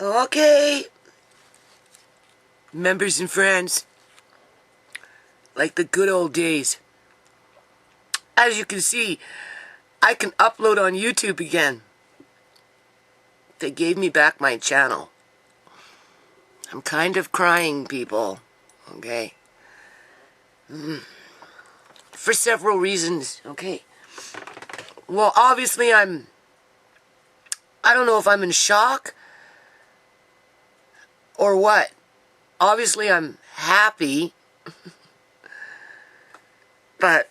Okay, members and friends, like the good old days. As you can see, I can upload on YouTube again. They gave me back my channel. I'm kind of crying, people, okay? For several reasons, okay? Well, obviously I don't know if I'm in shock or what. Obviously I'm happy, but,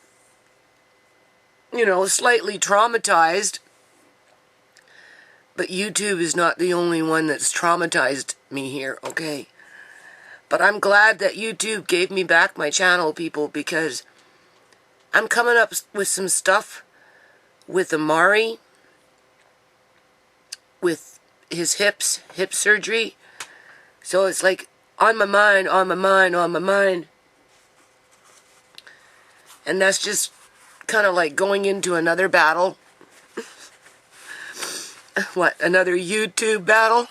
you know, slightly traumatized. But YouTube is not the only one that's traumatized me here, okay? But I'm glad that YouTube gave me back my channel, people, because I'm coming up with some stuff with Amari, with his hip surgery. So it's like on my mind, on my mind, on my mind. And that's just kind of like going into another battle. What, another YouTube battle?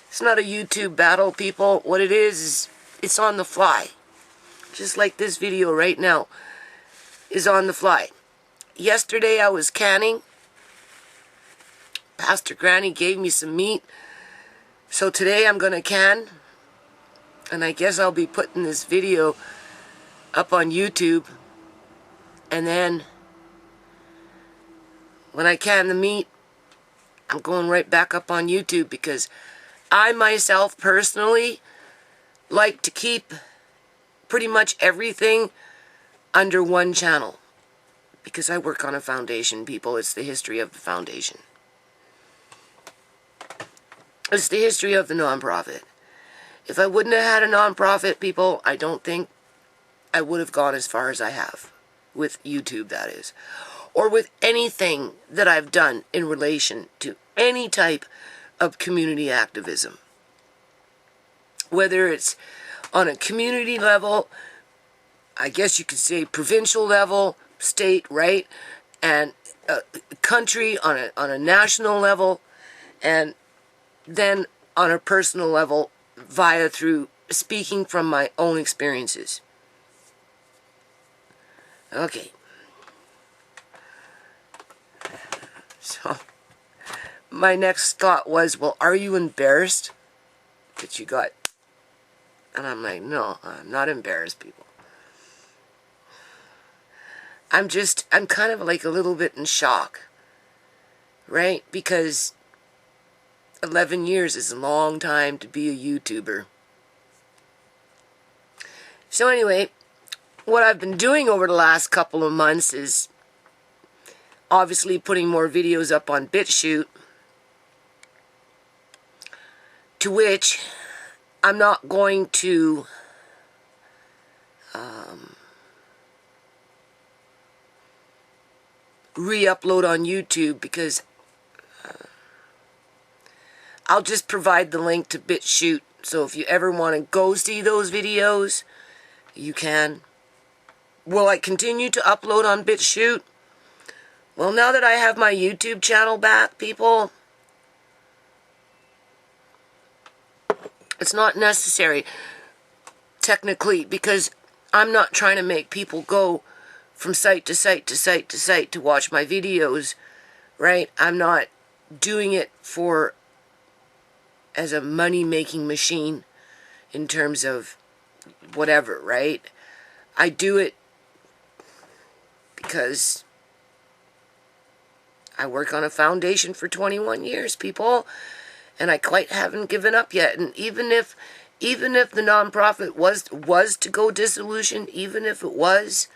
It's not a YouTube battle, people. What it is it's on the fly. Just like this video right now is on the fly. Yesterday I was canning. Pastor Granny gave me some meat. So today I'm going to can. And I guess I'll be putting this video up on YouTube. And then when I can the meat, I'm going right back up on YouTube, because I myself personally like to keep pretty much everything under one channel, because I work on a foundation, people. It's the history of the foundation. It's the history of the nonprofit. If I wouldn't have had a nonprofit, people, I don't think I would have gone as far as I have. With YouTube, that is. Or with anything that I've done in relation to any type of community activism. Whether it's on a community level, I guess you could say provincial level, state, right? And country on a national level, and then on a personal level through speaking from my own experiences. Okay. So, my next thought was, well, are you embarrassed that you got... And I'm like, no, I'm not embarrassed, people. I'm kind of like a little bit in shock, right? Because 11 years is a long time to be a YouTuber. So anyway, what I've been doing over the last couple of months is obviously putting more videos up on Bitchute, to which I'm not going to re-upload on YouTube, because I'll just provide the link to Bitchute. So if you ever want to go see those videos, you can. Will I continue to upload on Bitchute? Well, now that I have my YouTube channel back, people, it's not necessary, technically, because I'm not trying to make people go from site to site to site to site to watch my videos, right? I'm not doing it as a money-making machine in terms of whatever, right? I do it because I work on a foundation for 21 years, people, and I quite haven't given up yet. And even if the nonprofit was to go dissolution, even if it was,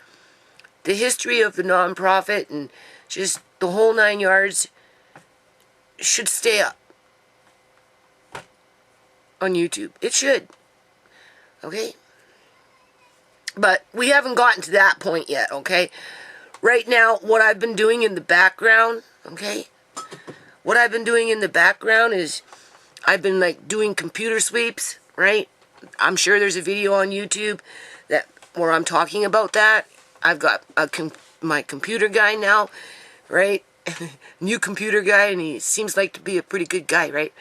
the history of the nonprofit and just the whole 9 yards should stay up on YouTube. It should. Okay? But we haven't gotten to that point yet, okay? Right now, what I've been doing in the background, okay? What I've been doing in the background is I've been like doing computer sweeps, right? I'm sure there's a video on YouTube where I'm talking about that. I've got my computer guy now, right? new computer guy, and he seems like to be a pretty good guy, right?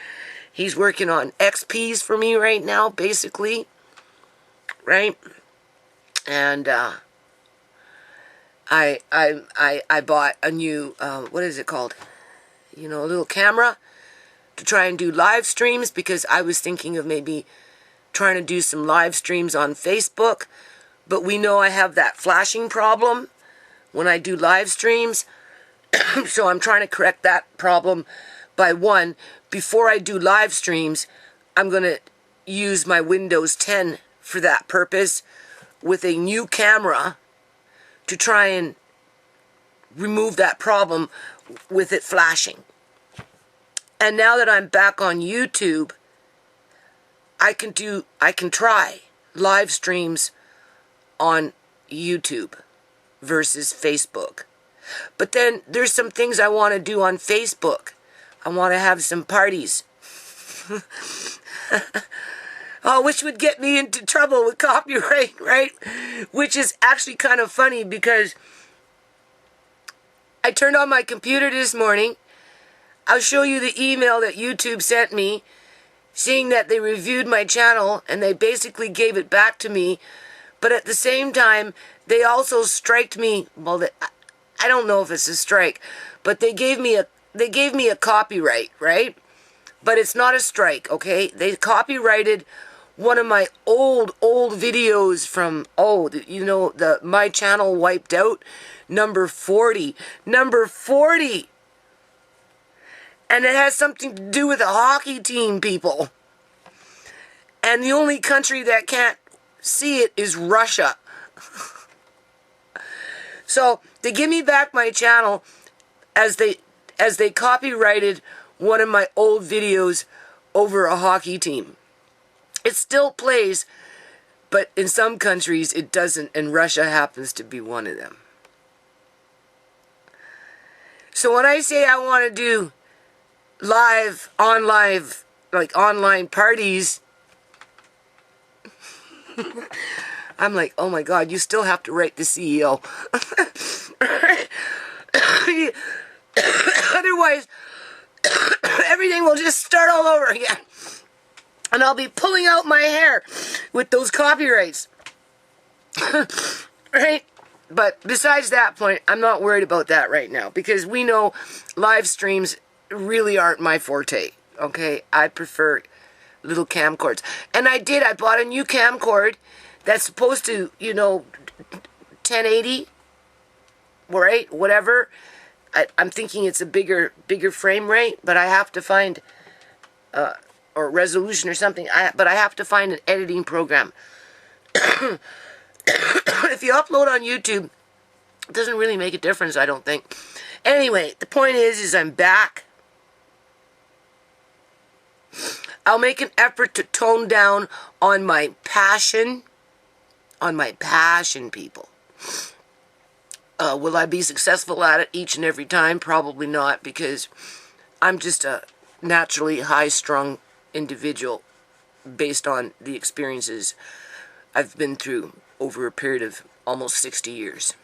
He's working on XPs for me right now, basically, right? And I bought a new what is it called? A little camera to try and do live streams, because I was thinking of maybe trying to do some live streams on Facebook, but we know I have that flashing problem when I do live streams. So I'm trying to correct that problem by before I do live streams, I'm going to use my Windows 10 for that purpose with a new camera to try and remove that problem with it flashing. And now that I'm back on YouTube, I can try live streams on YouTube versus Facebook. But then there's some things I want to do on Facebook. I want to have some parties. Which would get me into trouble with copyright, right? Which is actually kind of funny, because I turned on my computer this morning. I'll show you the email that YouTube sent me, seeing that they reviewed my channel and they basically gave it back to me. But at the same time, they also striked me. Well, I don't know if it's a strike, but they gave me a copyright, right? But it's not a strike, okay? They copyrighted one of my old videos from, the My Channel Wiped Out, number 40. Number 40! And it has something to do with a hockey team, people. And the only country that can't see it is Russia. So they give me back my channel as they copyrighted one of my old videos over a hockey team. It still plays, but in some countries it doesn't, and Russia happens to be one of them. So when I say I want to do online parties, I'm like, oh my God, you still have to write the CEO. Otherwise, everything will just start all over again. And I'll be pulling out my hair with those copyrights. Right? But besides that point, I'm not worried about that right now, because we know live streams really aren't my forte. Okay? I prefer little camcords. And I bought a new camcord that's supposed to, 1080, right? Whatever. I'm thinking it's a bigger frame rate, but I have to find, or resolution or something, but I have to find an editing program. If you upload on YouTube, it doesn't really make a difference, I don't think. Anyway, the point is I'm back. I'll make an effort to tone down on my passion. On my passion, people. Will I be successful at it each and every time? Probably not, because I'm just a naturally high-strung individual based on the experiences I've been through over a period of almost 60 years.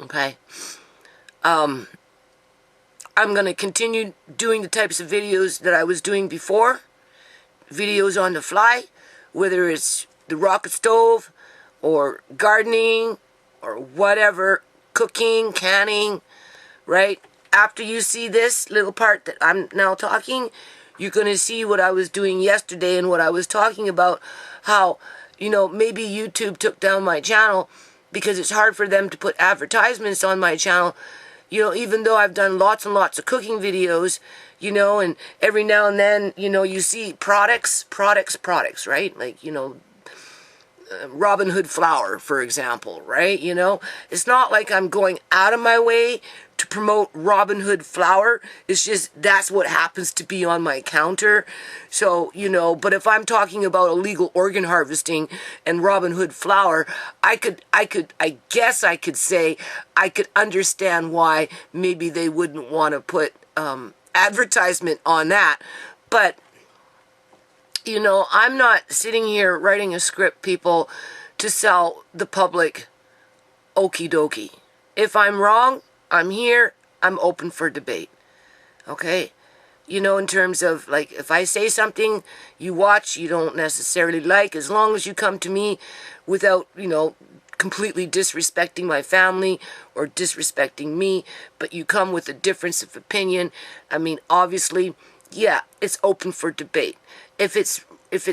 Okay? I'm going to continue doing the types of videos that I was doing before. Videos on the fly, whether it's the rocket stove, or gardening, or whatever, cooking, canning, right? After you see this little part that I'm now talking, you're going to see what I was doing yesterday and what I was talking about, how, maybe YouTube took down my channel because it's hard for them to put advertisements on my channel, even though I've done lots and lots of cooking videos, and every now and then, you see products, right? Like, Robin Hood flour, for example, right? It's not like I'm going out of my way to promote Robin Hood flour. It's just that's what happens to be on my counter. So, but if I'm talking about illegal organ harvesting and Robin Hood flour, I guess I could say I could understand why maybe they wouldn't want to put advertisement on that. But I'm not sitting here writing a script, people, to sell the public okie dokie. If I'm wrong, I'm here. I'm open for debate. Okay? You know, in terms of, like, if I say something you watch you don't necessarily like, as long as you come to me without, you know, completely disrespecting my family or disrespecting me, but you come with a difference of opinion, I mean, obviously, yeah, it's open for debate. If it's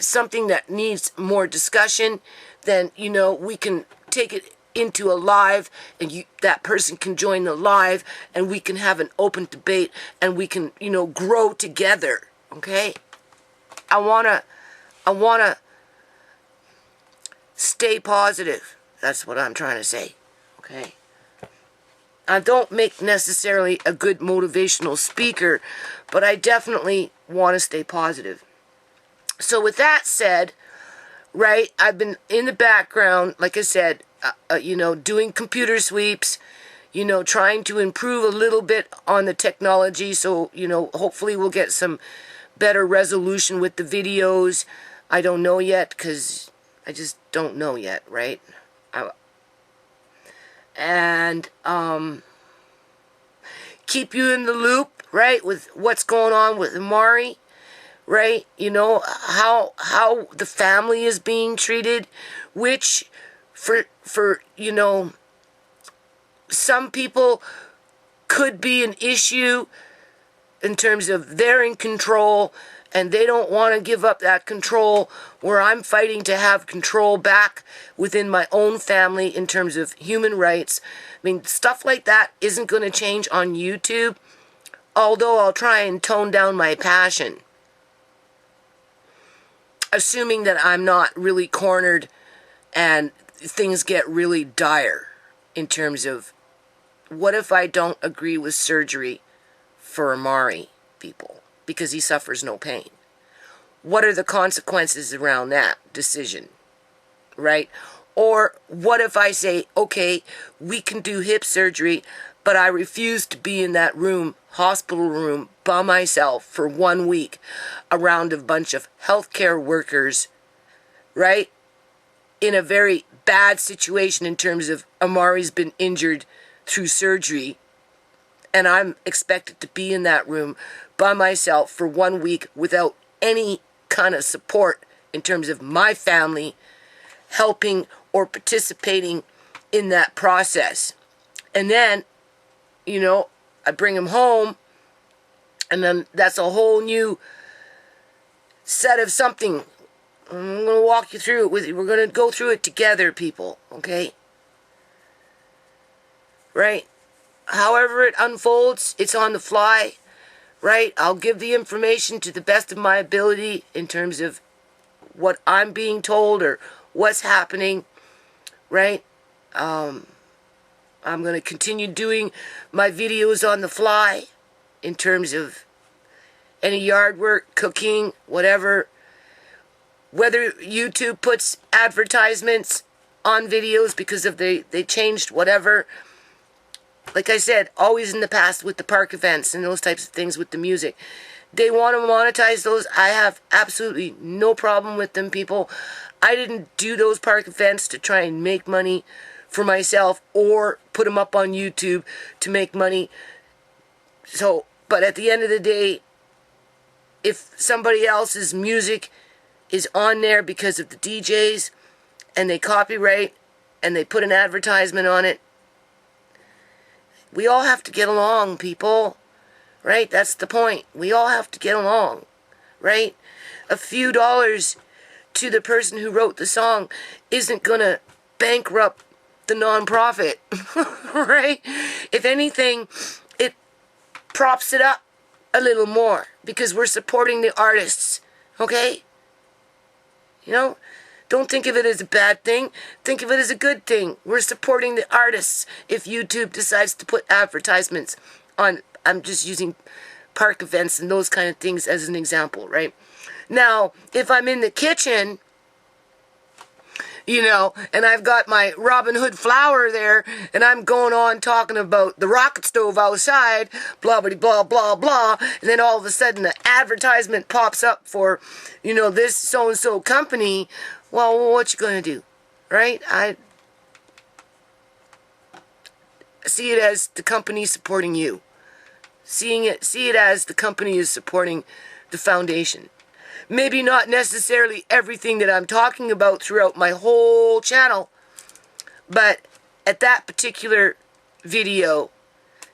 something that needs more discussion, then, you know, we can take it into a live, and that person can join the live, and we can have an open debate, and we can, you know, grow together. Okay? I wanna stay positive. That's what I'm trying to say. Okay? I don't make necessarily a good motivational speaker, but I definitely want to stay positive. So with that said, right, I've been in the background, like I said, you know, doing computer sweeps, you know, trying to improve a little bit on the technology, so, you know, hopefully we'll get some better resolution with the videos. I don't know yet, because I just don't know yet, right? And keep you in the loop, right, with what's going on with Amari, right? You know, how the family is being treated, which for you know, some people could be an issue in terms of they're in control and they don't want to give up that control, where I'm fighting to have control back within my own family in terms of human rights. I mean, stuff like that isn't going to change on YouTube, although I'll try and tone down my passion, assuming that I'm not really cornered and things get really dire in terms of, what if I don't agree with surgery for Amari, people, because he suffers no pain? What are the consequences around that decision, right? Or what if I say, okay, we can do hip surgery, but I refuse to be in that room, hospital room, by myself for 1 week around a bunch of healthcare workers, right? In a very bad situation in terms of Amari's been injured through surgery, and I'm expected to be in that room by myself for 1 week without any kind of support in terms of my family helping or participating in that process. And then, you know, I bring him home, and then that's a whole new set of something. I'm going to walk you through it with you. We're going to go through it together, people, okay? Right? However it unfolds, it's on the fly, right? I'll give the information to the best of my ability in terms of what I'm being told or what's happening, right? I'm going to continue doing my videos on the fly in terms of any yard work, cooking, whatever. Whether YouTube puts advertisements on videos because of they changed whatever. Like I said, always in the past with the park events and those types of things with the music. They want to monetize those. I have absolutely no problem with them, people. I didn't do those park events to try and make money for myself or put them up on YouTube to make money. So, but at the end of the day, if somebody else's music is on there because of the DJs and they copyright and they put an advertisement on it, we all have to get along, people, right? That's the point. We all have to get along, right? A few dollars to the person who wrote the song isn't going to bankrupt the nonprofit, right? If anything, it props it up a little more because we're supporting the artists, okay? You know? Don't think of it as a bad thing. Think of it as a good thing. We're supporting the artists if YouTube decides to put advertisements on, I'm just using park events and those kind of things as an example, right? Now, if I'm in the kitchen, you know, and I've got my Robin Hood flour there, and I'm going on talking about the rocket stove outside, blah, blah, blah, blah, blah, and then all of a sudden the advertisement pops up for, you know, this so-and-so company. Well, what you gonna do, right? see it as the company supporting you. See it as the company is supporting the foundation. Maybe not necessarily everything that I'm talking about throughout my whole channel, but at that particular video,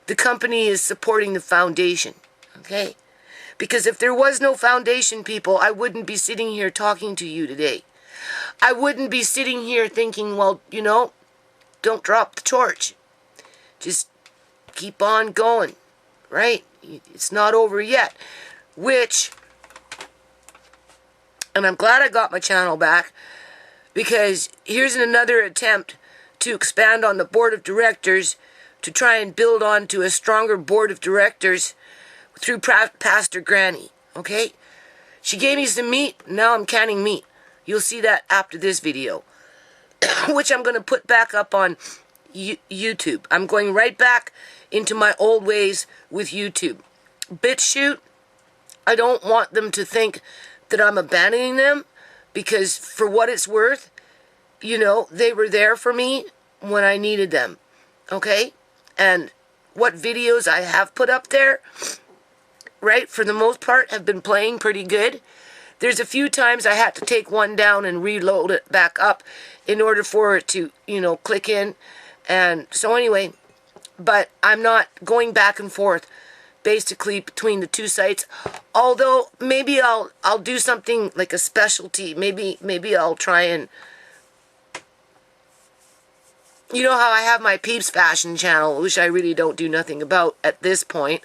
the company is supporting the foundation, okay? Because if there was no foundation, people, I wouldn't be sitting here talking to you today. I wouldn't be sitting here thinking, well, you know, don't drop the torch. Just keep on going, right? It's not over yet. Which, and I'm glad I got my channel back, because here's another attempt to expand on the board of directors to try and build on to a stronger board of directors through Pastor Granny, okay? She gave me some meat, now I'm canning meat. You'll see that after this video, which I'm going to put back up on YouTube. I'm going right back into my old ways with YouTube. Bitchute, I don't want them to think that I'm abandoning them, because for what it's worth, you know, they were there for me when I needed them, okay? And what videos I have put up there, right, for the most part, have been playing pretty good. There's a few times I had to take one down and reload it back up in order for it to, you know, click in. And so anyway, but I'm not going back and forth basically between the two sites. Although maybe I'll do something like a specialty. Maybe I'll try and, you know how I have my Peeps Fashion channel, which I really don't do nothing about at this point.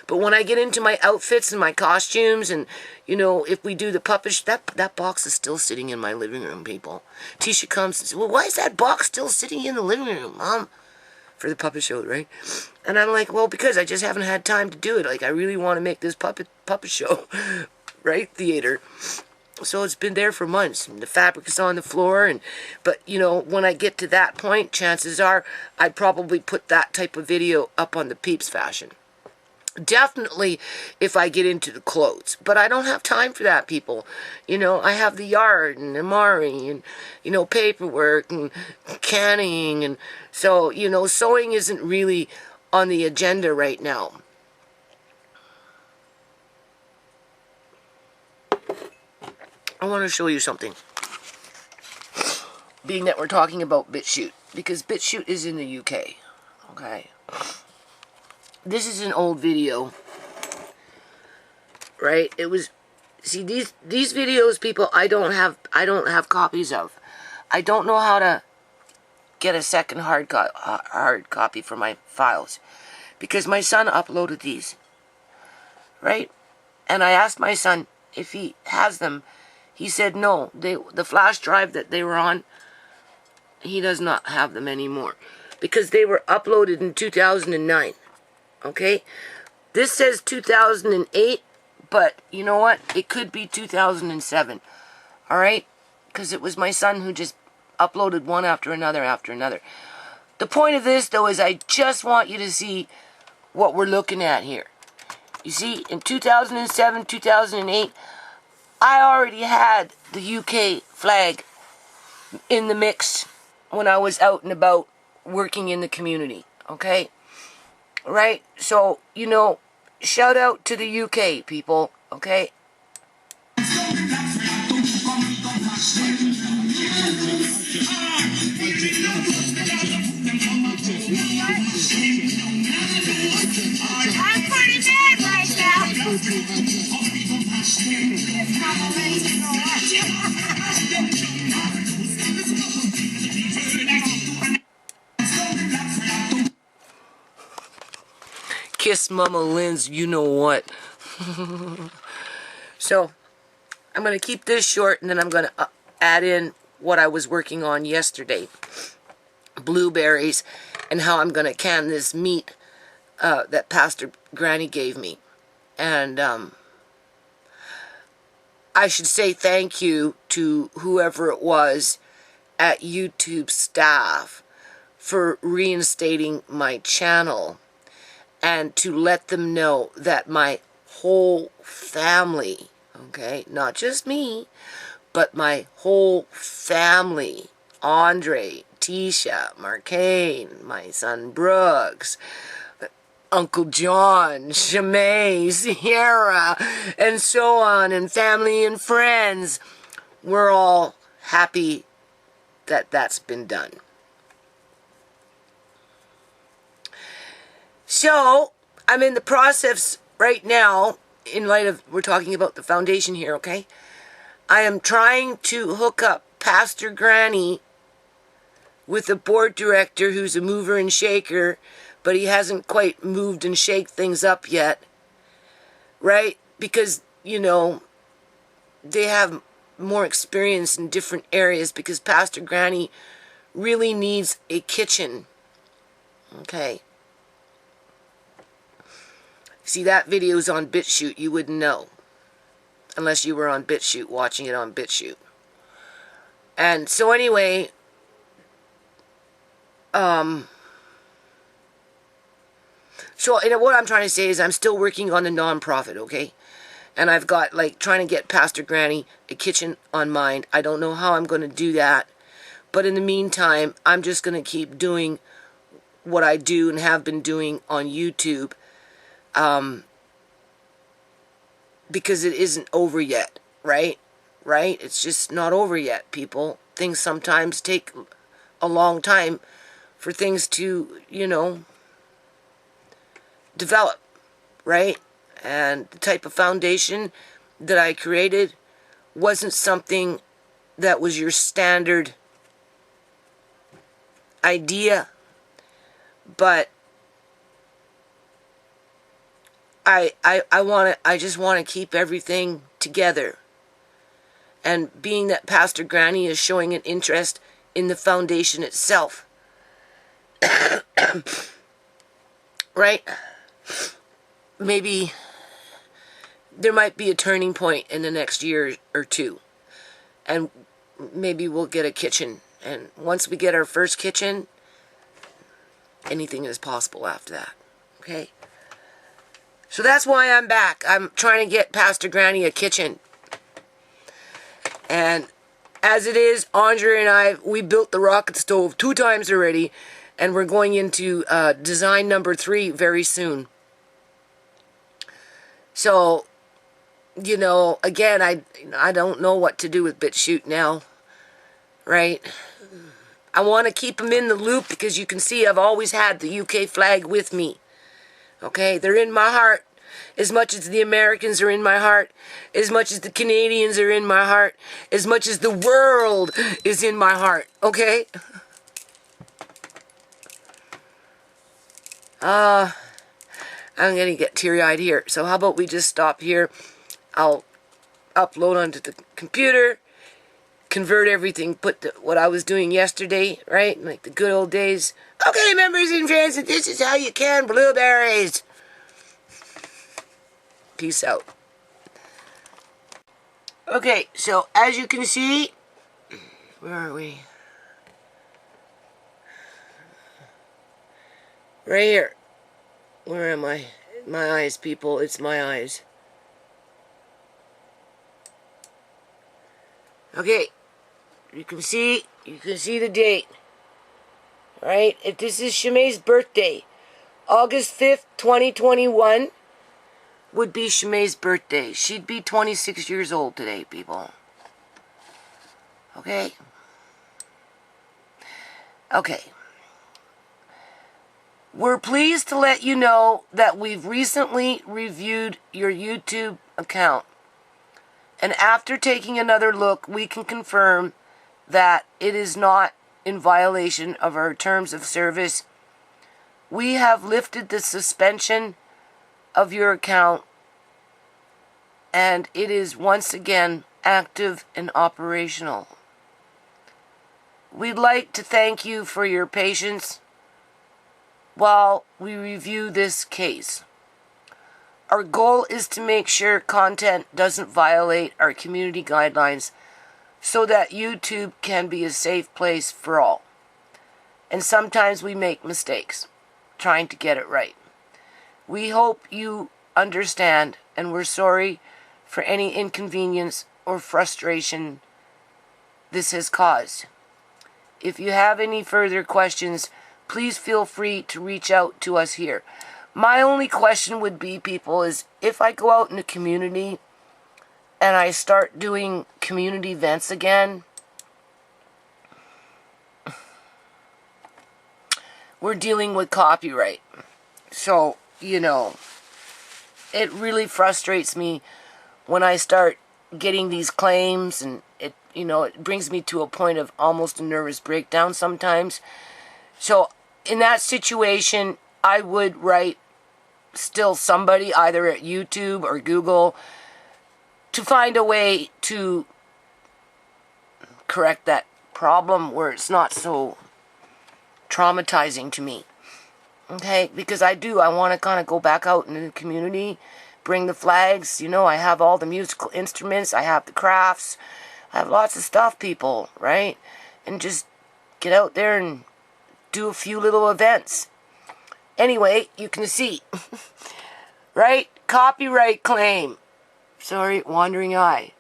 But when I get into my outfits and my costumes, and, you know, if we do the puppet, that box is still sitting in my living room, people. Tisha comes and says, well, why is that box still sitting in the living room, Mom? For the puppet show, right? And I'm like, well, because I just haven't had time to do it. Like, I really want to make this puppet show, right? Theater. So it's been there for months. And the fabric is on the floor. But, you know, when I get to that point, chances are I'd probably put that type of video up on the Peeps Fashion. Definitely if I get into the clothes. But I don't have time for that, people. You know, I have the yard and Amari and, you know, paperwork and canning. And so, you know, sewing isn't really on the agenda right now. I want to show you something. Being that we're talking about Bitchute. Because Bitchute is in the UK. Okay. This is an old video, right? It was, see, these videos, people, I don't have copies of. I don't know how to get a second hard copy for my files, because my son uploaded these, right? And I asked my son if he has them. He said no. The flash drive that they were on, he does not have them anymore, because they were uploaded in 2009. Okay, this says 2008, but you know what? It could be 2007. All right, because it was my son who just uploaded one after another after another. The point of this, though, is I just want you to see what we're looking at here. You see, in 2007, 2008, I already had the UK flag in the mix when I was out and about working in the community. Okay. Right? So, you know, shout out to the UK, people, okay? I'm pretty mad right now. Kiss Mama Lynn's, you know what. So, I'm going to keep this short, and then I'm going to add in what I was working on yesterday. Blueberries, and how I'm going to can this meat that Pastor Granny gave me. And I should say thank you to whoever it was at YouTube staff for reinstating my channel, and to let them know that my whole family, okay, not just me, but my whole family, Andre, Tisha, Marcane, my son Brooks, Uncle John, Shimei, Sierra, and so on, and family and friends. We're all happy that that's been done. So, I'm in the process right now, in light of, we're talking about the foundation here, okay? I am trying to hook up Pastor Granny with a board director who's a mover and shaker, but he hasn't quite moved and shaked things up yet, right? Because, you know, they have more experience in different areas, because Pastor Granny really needs a kitchen, okay? See, that video's on Bitchute, you wouldn't know, unless you were on Bitchute, watching it on Bitchute. And so anyway, so what I'm trying to say is I'm still working on the nonprofit, okay? And I've got, like, trying to get Pastor Granny a kitchen on mind. I don't know how I'm going to do that. But in the meantime, I'm just going to keep doing what I do and have been doing on YouTube. Because it isn't over yet, right? Right? It's just not over yet, people. Things sometimes take a long time for things to, you know, develop, right? And the type of foundation that I created wasn't something that was your standard idea, but I just want to keep everything together. And being that Pastor Granny is showing an interest in the foundation itself, right? Maybe there might be a turning point in the next year or two, and maybe we'll get a kitchen. And once we get our first kitchen, anything is possible after that, okay? So that's why I'm back. I'm trying to get Pastor Granny a kitchen. And as it is, Andre and we built the rocket stove 2 times already, and we're going into design number 3 very soon. So, you know, again, I don't know what to do with Bitchute now, right? I want to keep them in the loop, because you can see I've always had the UK flag with me. Okay, they're in my heart as much as the Americans are in my heart, as much as the Canadians are in my heart, as much as the world is in my heart, okay? I'm going to get teary-eyed here. So how about we just stop here? I'll upload onto the computer, convert everything, put what I was doing yesterday, right? Like the good old days. Okay, members and friends, this is how you can blueberries. Peace out. Okay, so as you can see, where are we? Right here. Where am I? My eyes, people. It's my eyes. Okay. You can see the date. Alright? If this is Shimei's birthday, August 5th, 2021 would be Shimei's birthday. She'd be 26 years old today, people. Okay? Okay. We're pleased to let you know that we've recently reviewed your YouTube account. And after taking another look, we can confirm that it is not in violation of our terms of service. We have lifted the suspension of your account, and it is once again active and operational. We'd like to thank you for your patience while we review this case. Our goal is to make sure content doesn't violate our community guidelines so that YouTube can be a safe place for all. And sometimes we make mistakes trying to get it right. We hope you understand, and we're sorry for any inconvenience or frustration this has caused. if you have any further questions, please feel free to reach out to us here. My only question would be, people, is if I go out in the community and I start doing community events again, we're dealing with copyright. So, you know, it really frustrates me when I start getting these claims, and it, you know, it brings me to a point of almost a nervous breakdown sometimes. So in that situation, I would write still somebody either at YouTube or Google to find a way to correct that problem where it's not so traumatizing to me. Okay, because I want to kind of go back out into the community, bring the flags, you know, I have all the musical instruments, I have the crafts, I have lots of stuff, people, right? And just get out there and do a few little events. Anyway, you can see, right? Copyright claim. Sorry, wandering eye.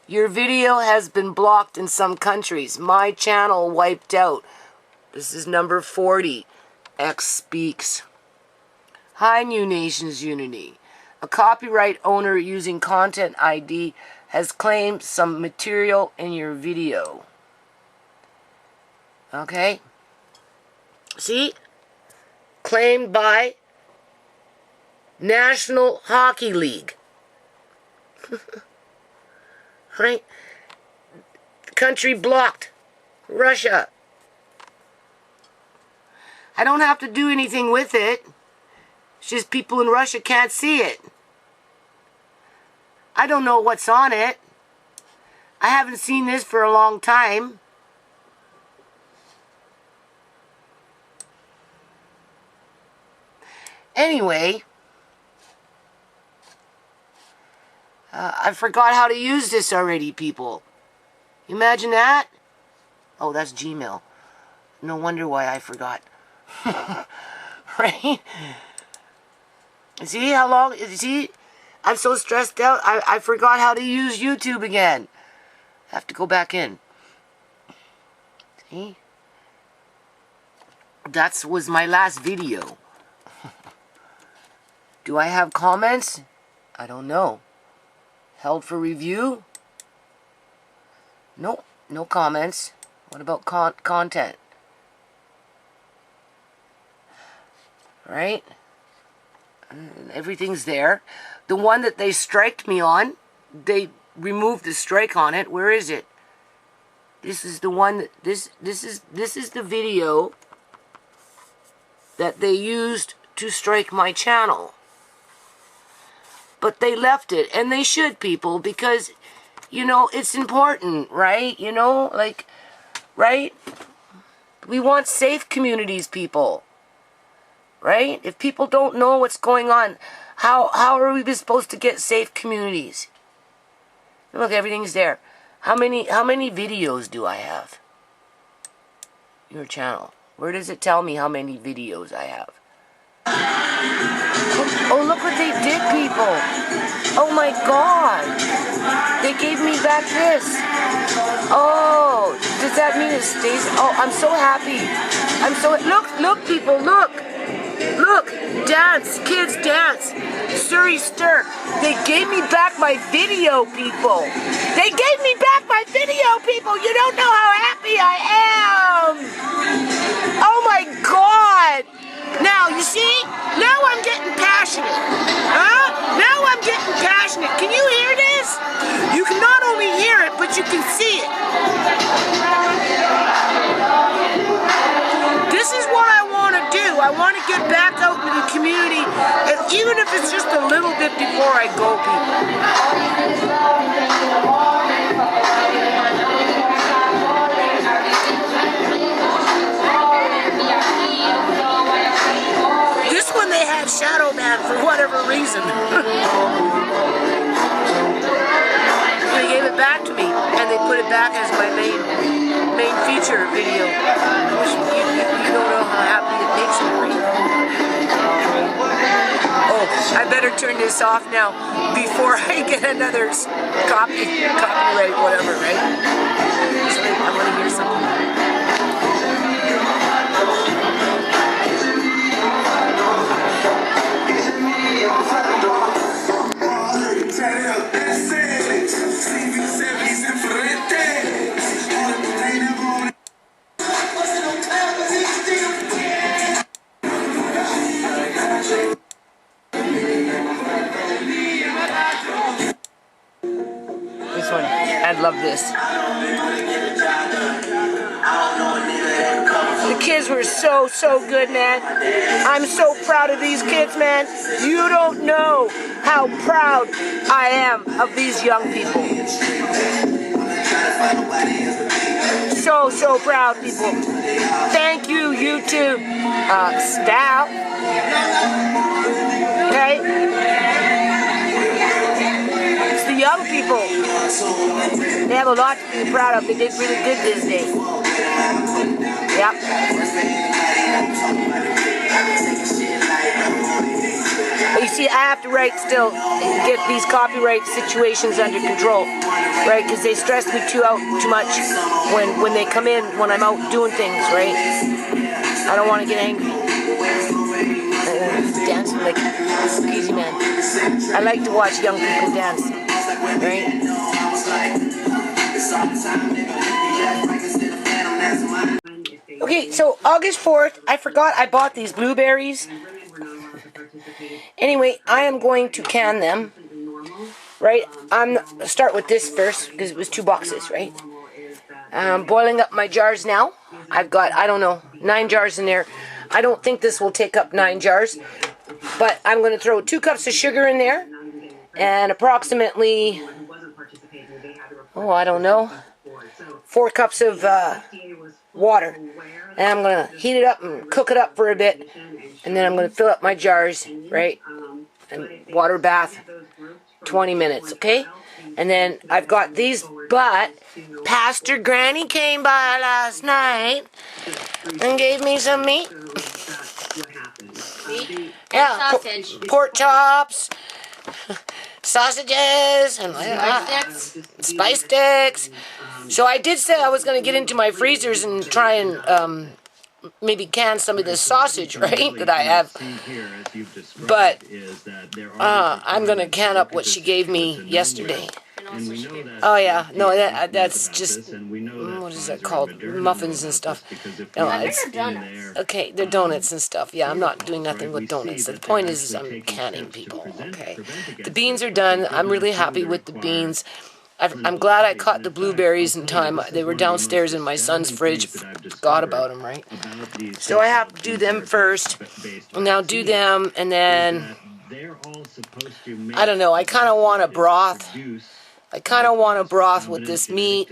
Your video has been blocked in some countries. My channel wiped out. This is number 40. X speaks. Hi, New Nations Unity. A copyright owner using Content ID has claimed some material in your video. Okay? See? Claimed by National Hockey League. Right? Country blocked. Russia. I don't have to do anything with it. It's just people in Russia can't see it. I don't know what's on it. I haven't seen this for a long time. Anyway, I forgot how to use this already, people. You imagine that? Oh, that's Gmail. No wonder why I forgot. Right? See how long? See? I'm so stressed out. I forgot how to use YouTube again. I have to go back in. See? That was my last video. Do I have comments? I don't know. Held for review? Nope, no comments. What about content? Right? Everything's there. The one that they striked me on, they removed the strike on it. Where is it? This is the one that this is the video that they used to strike my channel. But they left it, and they should, people, because, you know, it's important, right? You know, like, right? We want safe communities, people. Right? If people don't know what's going on, how are we supposed to get safe communities? Look, everything's there. How many videos do I have? Your channel. Where does it tell me how many videos I have? Oh, look what they did, people. Oh my God. They gave me back this. Oh, does that mean it stays? Oh, I'm so happy. I'm so, look, people, look. Look, dance, kids dance. Surrey stir. They gave me back my video, people. They gave me back my video, people. You don't know how happy I am. Oh my God. Now, you see? Now I'm getting passionate. Huh? Now I'm getting passionate. Can you hear this? You can not only hear it, but you can see it. This is what I want to do. I want to get back out into the community, and even if it's just a little bit before I go, people. This one they had shadow ban for whatever reason. They gave it back to me, and they put it back as my main feature video. You don't know how happy it makes me, right? Oh, I better turn this off now before I get another copyright, whatever, right? I want to hear something. I love this. The kids were so good, man. I'm so proud of these kids, man. You don't know how proud I am of these young people. So proud, people. Thank you, YouTube staff. Okay? It's the young people. They have a lot to be proud of. They did really good this day. Yep. But you see, I have to still get these copyright situations under control, right? Because they stress me too much when they come in when I'm out doing things, right? I don't want to get angry. Dancing like crazy man. I like to watch young people dance, right? Okay, so August 4th, I forgot I bought these blueberries. Anyway, I am going to can them, right? I'm start with this first because it was 2 boxes, right? I'm boiling up my jars now. I've got, I don't know, 9 jars in there. I don't think this will take up 9 jars, but I'm going to throw 2 cups of sugar in there and approximately, oh, I don't know, 4 cups of water. And I'm going to heat it up and cook it up for a bit. And then I'm going to fill up my jars, right? And water bath 20 minutes, okay? And then I've got these, but Pastor Granny came by last night and gave me some meat. Yeah, sausage. Pork chops, sausages, and spice sticks. So I did say I was going to get into my freezers and try and maybe can some of this sausage, right, that I have. But I'm going to can up what she gave me yesterday. Oh yeah, no, that's just, what is that called? Muffins and stuff. No, it's, okay, they're donuts and stuff. Yeah, I'm not doing nothing with donuts. The point is I'm canning people, okay? The beans are done. I'm really happy with the beans. I'm glad I caught the blueberries in time. They were downstairs in my son's fridge. Forgot about them, right? So I have to do them first. Now do them, and then, I don't know, I kind of want a broth. I kind of want a broth with this meat,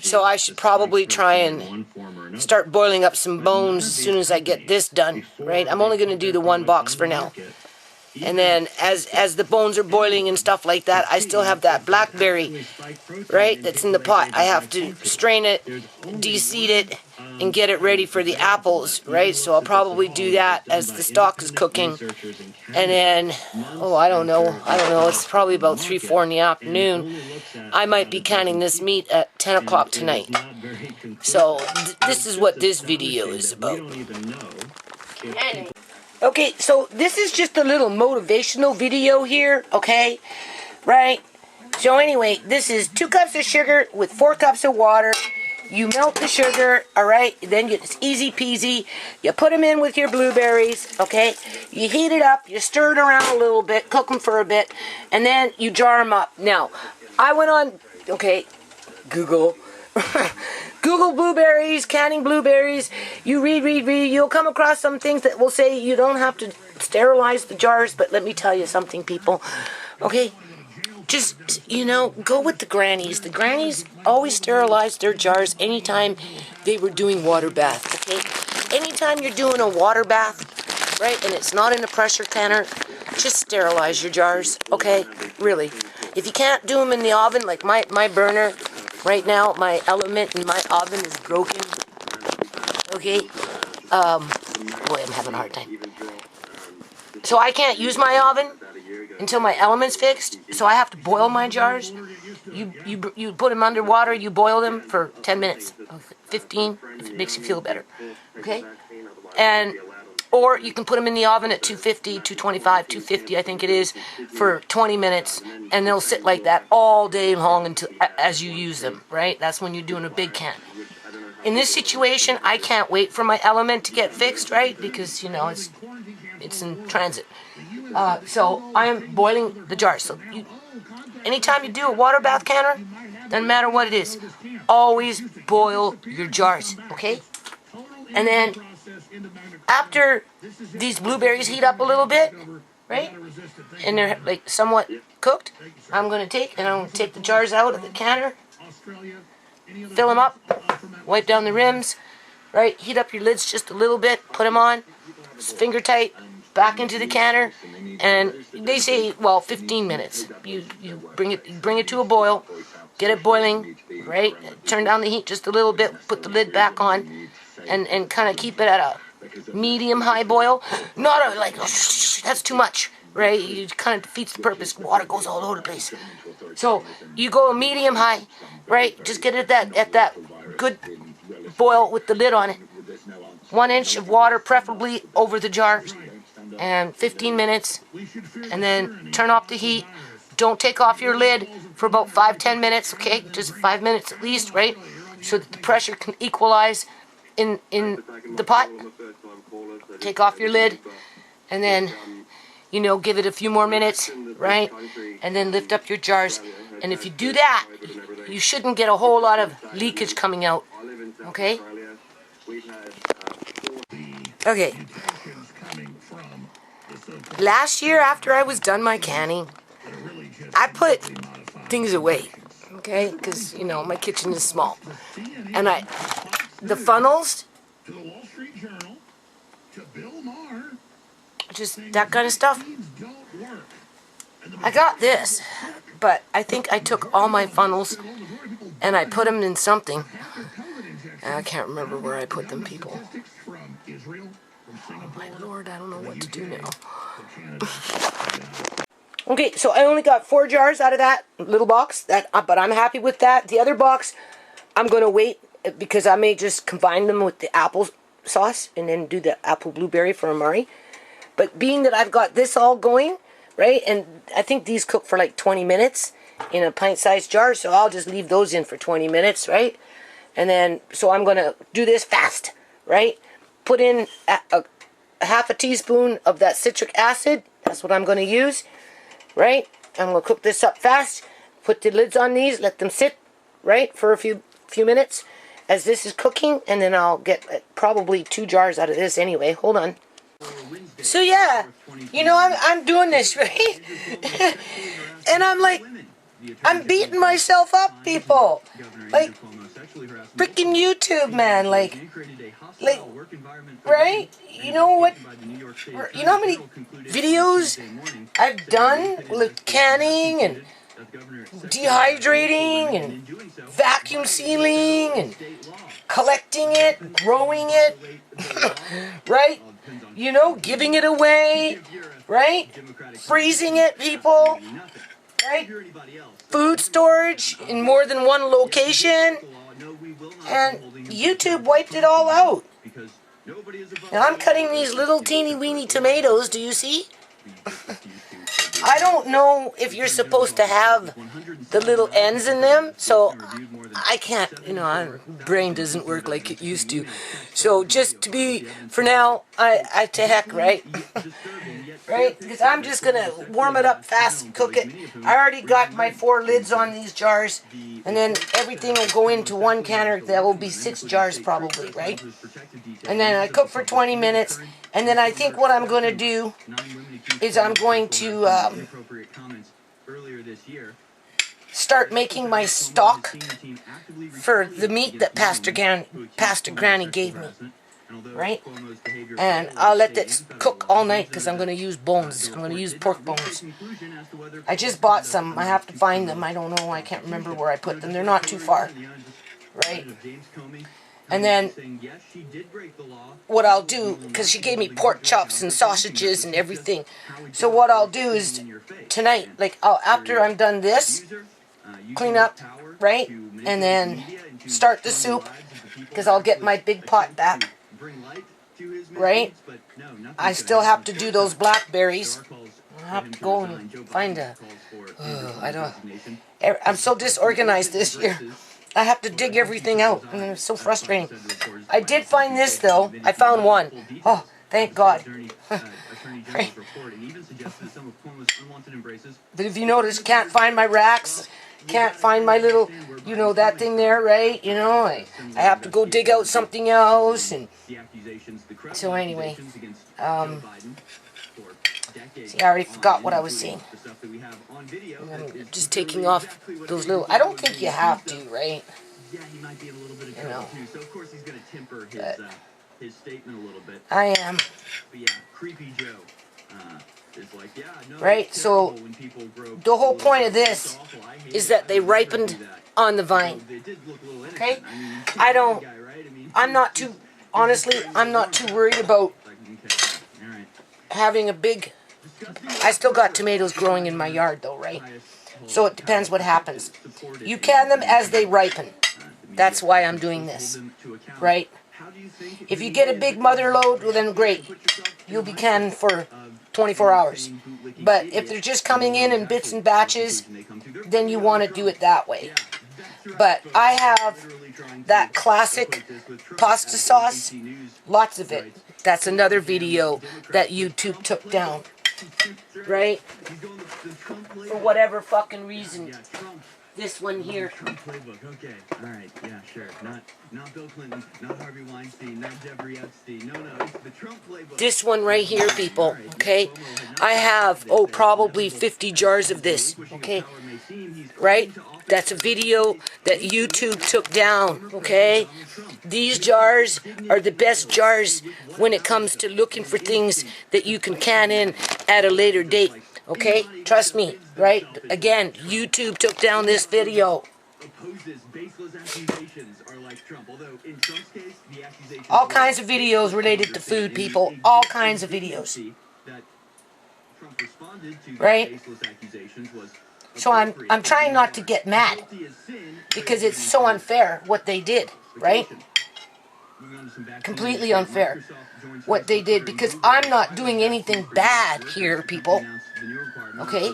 so I should probably try and start boiling up some bones as soon as I get this done, right? I'm only going to do the 1 box for now. And then as the bones are boiling and stuff like that, I still have that blackberry, right, that's in the pot. I have to strain it, de-seed it, and get it ready for the apples, right? So I'll probably do that as the stock is cooking. And then, oh, I don't know, it's probably about 3, 4 in the afternoon. I might be canning this meat at 10 o'clock tonight. So this is what this video is about. Okay, so this is just a little motivational video here, okay? Right? So anyway, this is 2 cups of sugar with 4 cups of water. You melt the sugar, alright? Then it's easy peasy. You put them in with your blueberries, okay? You heat it up, you stir it around a little bit, cook them for a bit, and then you jar them up. Now, I went on, okay, Google. Google blueberries, canning blueberries. You read. You'll come across some things that will say you don't have to sterilize the jars, but let me tell you something, people. Okay? Just, you know, go with the grannies. The grannies always sterilized their jars anytime they were doing water bath, okay? Anytime you're doing a water bath, right, and it's not in a pressure canner, just sterilize your jars, okay? Really. If you can't do them in the oven, like my burner, right now, my element in my oven is broken, okay? Boy, I'm having a hard time. So I can't use my oven until my element's fixed, so I have to boil my jars. You put them under water, you boil them for 10 minutes, 15, if it makes you feel better, okay? And, or you can put them in the oven at 250, 225, 250, I think it is, for 20 minutes, and they'll sit like that all day long until as you use them, right? That's when you're doing a big can. In this situation, I can't wait for my element to get fixed, right? Because, you know, it's in transit. So I am boiling the jars. So anytime you do a water bath canner, Doesn't matter what it is. Always boil your jars, okay? And then after these blueberries heat up a little bit, right? And they're like somewhat cooked, I'm going to take the jars out of the canner, fill them up, wipe down the rims, right? Heat up your lids just a little bit, put them on, finger tight, back into the canner, and they say, well, 15 minutes. You bring it to a boil, get it boiling, right? Turn down the heat just a little bit, put the lid back on, and kind of keep it at a medium-high boil. Not a, like, that's too much, right? It kind of defeats the purpose. Water goes all over the place. So you go medium-high, right? Just get it at that good boil with the lid on it. 1 inch of water, preferably over the jar, and 15 minutes, and then turn off the heat. Don't take off your lid for about 5-10 minutes, okay? Just 5 minutes at least, right? So that the pressure can equalize in the pot. Take off your lid, and then, you know, give it a few more minutes, right? And then lift up your jars. And if you do that, you shouldn't get a whole lot of leakage coming out, okay? Okay. Last year, after I was done my canning, I put things away, okay? Because, you know, my kitchen is small. And the funnels, just that kind of stuff. I got this, but I think I took all my funnels and I put them in something. I can't remember where I put them, people. Oh my Lord, I don't know what to do now. Okay, so I only got 4 jars out of that little box, but I'm happy with that. The other box, I'm going to wait because I may just combine them with the apple sauce and then do the apple blueberry for Amari. But being that I've got this all going, right, and I think these cook for like 20 minutes in a pint-sized jar, so I'll just leave those in for 20 minutes, right? And then, so I'm going to do this fast, right? Put in a half a teaspoon of that citric acid. That's what I'm going to use, right? I'm going to cook this up fast. Put the lids on these. Let them sit, right, for a few minutes as this is cooking. And then I'll get probably 2 jars out of this anyway. Hold on. So yeah, you know, I'm doing this, right? And I'm like, I'm beating myself up, people. Like, freaking YouTube, man. Like, right? You know what? You know how many videos I've done with canning and dehydrating and vacuum sealing and collecting it, growing it, right? You know, giving it away, right? Freezing it, people, right? Food storage in more than one location. And YouTube wiped it all out. Now I'm cutting these little teeny weeny tomatoes, do you see? I don't know if you're supposed to have the little ends in them, so I can't, you know, my brain doesn't work like it used to. So just to be, for now, I to heck, right? Right? Because I'm just going to warm it up fast and cook it. I already got my 4 lids on these jars, and then everything will go into one canner. There will be 6 jars probably, right? And then I cook for 20 minutes, and then I think what I'm going to do is I'm going to start making my stock for the meat that Pastor Granny gave me, right? And I'll let that cook all night because I'm going to use bones. I'm going to use pork bones. I just bought some. I have to find them. I don't know. I can't remember where I put them. They're not too far, right? And then what I'll do, because she gave me pork chops and sausages and everything. So what I'll do is tonight, like after I'm done this, clean up, right? And then start the soup, because I'll get my big pot back, right? I still have to do those blackberries. I have to go and find I'm so disorganized this year. I have to dig everything out, and it's so frustrating. I did find this, though. I found one. Oh, thank God. Right. But if you notice, can't find my racks. can't find my little, you know, that thing there, right? You know, I have to go dig out something else, and so anyway, see, I already forgot what I was saying. I'm just taking off those little, I don't think you have to, right? Yeah, he might be in a little bit of trouble too. So of course he's going to temper his statement a little bit. I am. But yeah, Creepy Joe is like, yeah, no. Right. So the whole point of this is that they ripened on the vine. Okay. I'm not too. Honestly, I'm not too worried about having a big. I still got tomatoes growing in my yard though, right? So it depends what happens. You can them as they ripen. That's why I'm doing this, right? If you get a big mother load, well then great. You'll be canned for 24 hours. But if they're just coming in bits and batches, then you want to do it that way. But I have that classic pasta sauce, lots of it. That's another video that YouTube took down, right? For whatever fucking reason. This one here. Trump playbook. Okay. All right. Yeah, sure. Not Bill Clinton, not Harvey Weinstein, not Jeffrey Epstein. No, it's the Trump playbook. This one right here, people. Okay. I have probably 50 jars of this. Okay. Right? That's a video that YouTube took down. Okay. These jars are the best jars when it comes to looking for things that you can can in at a later date. Okay, trust me, right? Again, YouTube took down this video. All kinds of videos related to food, people. All kinds of videos. Right? So I'm trying not to get mad because it's so unfair what they did, right? Completely unfair what they did, because I'm not doing anything bad here, people. Okay?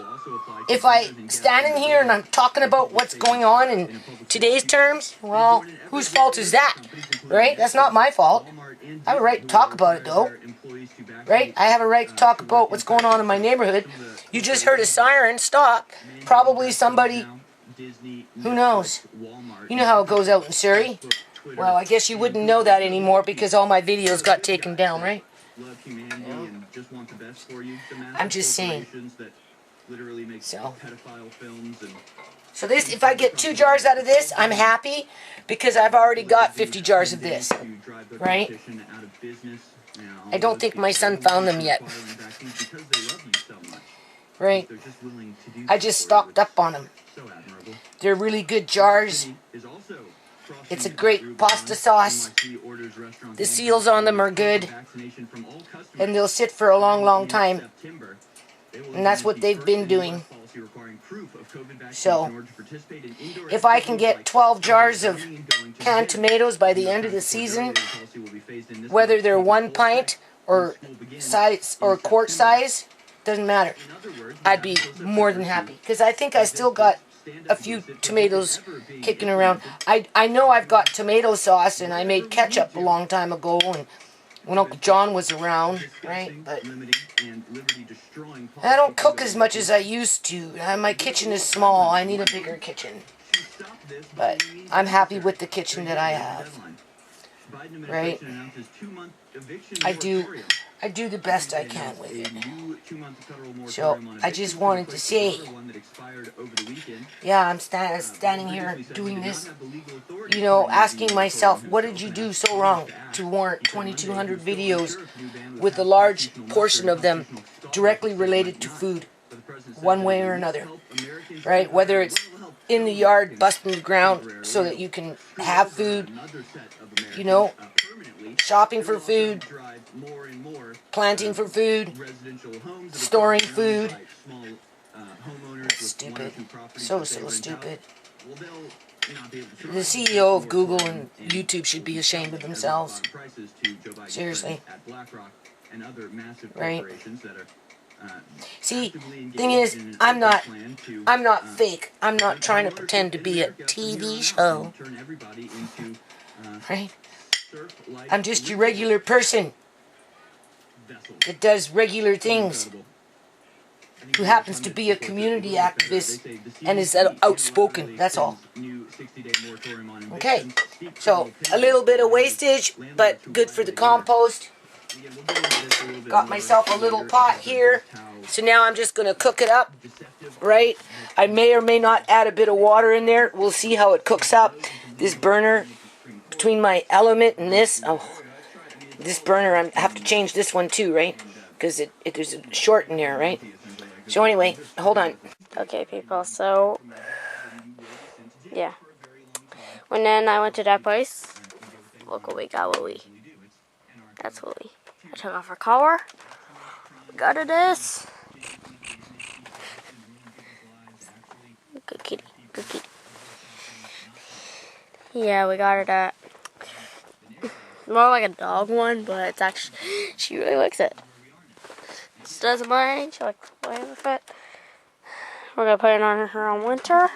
If I stand in here and I'm talking about what's going on in today's terms, well, whose fault is that? Right? That's not my fault. I have a right to talk about it, though. Right? I have a right to talk about what's going on in my neighborhood. You just heard a siren stop. Probably somebody, who knows? You know how it goes out in Surrey. Well, I guess you wouldn't know that anymore because all my videos got taken down, right? Yeah. I'm just saying. So this, if I get 2 jars out of this, I'm happy because I've already got 50 jars of this, right? I don't think my son found them yet. Right? I just stocked up on them. They're really good jars. It's a great pasta sauce. The seals on them are good. And they'll sit for a long, long time. And that's what they've been doing. So, if I can get 12 jars of canned tomatoes by the end of the season, whether they're 1 pint or size or quart size, doesn't matter. I'd be more than happy. Because I think I still got a few tomatoes kicking around. I know I've got tomato sauce, and I made ketchup a long time ago, and when Uncle John was around, right? But I don't cook as much as I used to. My kitchen is small. I need a bigger kitchen. But I'm happy with the kitchen that I have. Right? I do the best I can with it. So, I just wanted to say, yeah, I'm standing here doing this, you know, asking myself, what did you do so wrong to warrant 2,200 videos with a large portion of them directly related to food, one way or another, right? Whether it's in the yard, busting the ground so that you can have food, you know, shopping for food, planting for food, storing food. Stupid. So stupid. The CEO of Google and YouTube should be ashamed of themselves. Seriously. Right? See, thing is, I'm not fake. I'm not trying to pretend to be a TV show. Right? I'm just your regular person that does regular things. who happens to be a community activist and is outspoken. That's all. Okay, so a little bit of wastage, but good for the compost. Got myself a little pot here. So now I'm just going to cook it up, right? I may or may not add a bit of water in there. We'll see how it cooks up. This burner, between my element and this, this burner, I have to change this one too, right? Because there's a short in there, right? So anyway, hold on. Okay, people, so, yeah. When then I went to that place, look what we got, Louie. That's Louie. I took off her collar. Got her this. Good kitty, good kitty. Yeah, we got her that. More like a dog one, but it's actually, she really likes it. She doesn't mind, she likes playing with it. We're gonna put it on her on winter,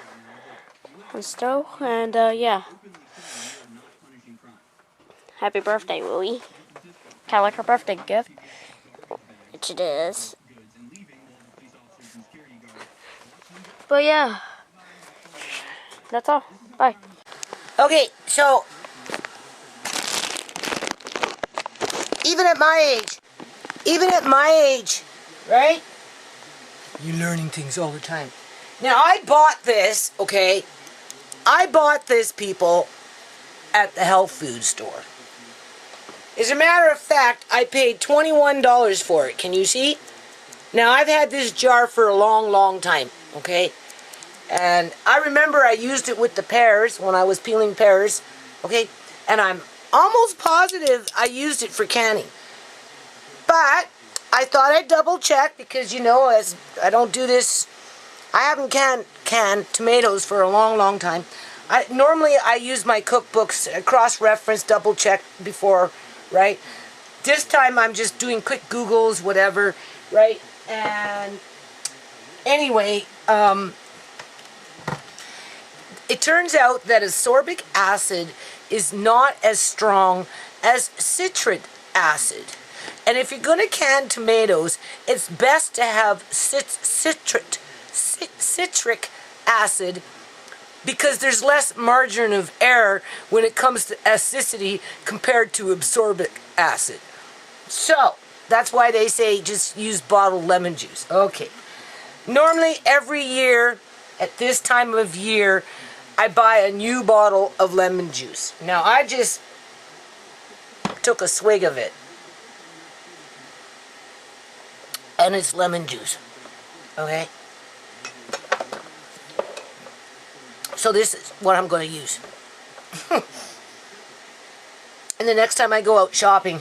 on stove, and yeah. Happy birthday, Louie. Kind of like her birthday gift, which it is. But yeah, that's all. Bye. Okay, so even at my age, right? You're learning things all the time. Now, I bought this, okay? I bought this, people, at the health food store. As a matter of fact, I paid $21 for it. Can you see? Now, I've had this jar for a long, long time, okay? And I remember I used it with the pears when I was peeling pears, okay? And I'm almost positive I used it for canning. But I thought I'd double check because, you know, as I don't do this, I haven't canned tomatoes for a long, long time. Normally I use my cookbooks, cross-reference, double check before, right? This time I'm just doing quick Googles, whatever, right? And anyway, it turns out that ascorbic acid is not as strong as citric acid. And if you're going to can tomatoes, it's best to have citric acid because there's less margin of error when it comes to acidity compared to ascorbic acid. So, that's why they say just use bottled lemon juice. Okay. Normally, every year, at this time of year, I buy a new bottle of lemon juice. Now, I just took a swig of it. And it's lemon juice. Okay? So this is what I'm going to use. And the next time I go out shopping,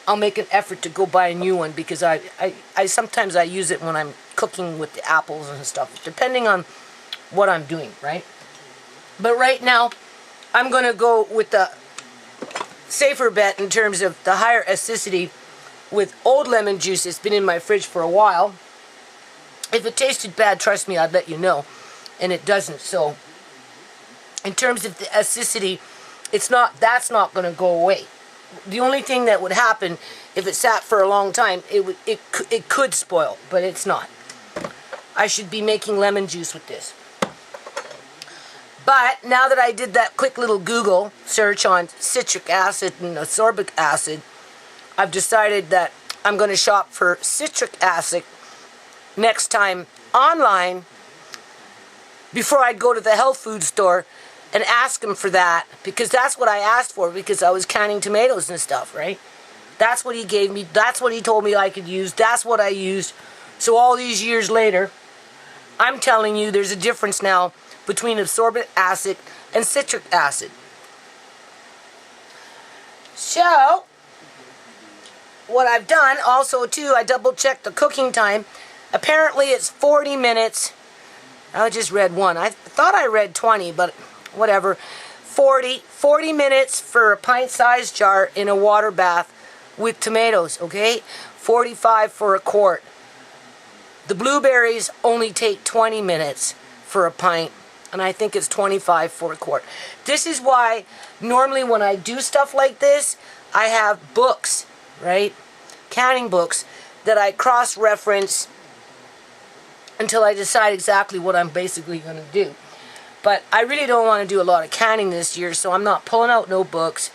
I'll make an effort to go buy a new one because I sometimes I use it when I'm cooking with the apples and stuff, depending on what I'm doing, right? But right now, I'm going to go with the safer bet in terms of the higher acidity with old lemon juice. It's been in my fridge for a while. If it tasted bad, trust me, I'd let you know. And it doesn't. So, in terms of the acidity, that's not going to go away. The only thing that would happen if it sat for a long time, it could spoil, but it's not. I should be making lemon juice with this. But now that I did that quick little Google search on citric acid and ascorbic acid, I've decided that I'm going to shop for citric acid next time online before I'd go to the health food store and ask him for that, because that's what I asked for because I was canning tomatoes and stuff, right? That's what he gave me. That's what he told me I could use. That's what I used. So all these years later, I'm telling you there's a difference now between ascorbic acid and citric acid. So, what I've done also too, I double checked the cooking time. Apparently it's 40 minutes. I just read one. I thought I read 20, but whatever. 40 minutes for a pint-sized jar in a water bath with tomatoes, okay? 45 for a quart. The blueberries only take 20 minutes for a pint, and I think it's 25 for a quart. This is why normally when I do stuff like this, I have books, right? Canning books that I cross-reference until I decide exactly what I'm basically going to do. But I really don't want to do a lot of canning this year, so I'm not pulling out no books,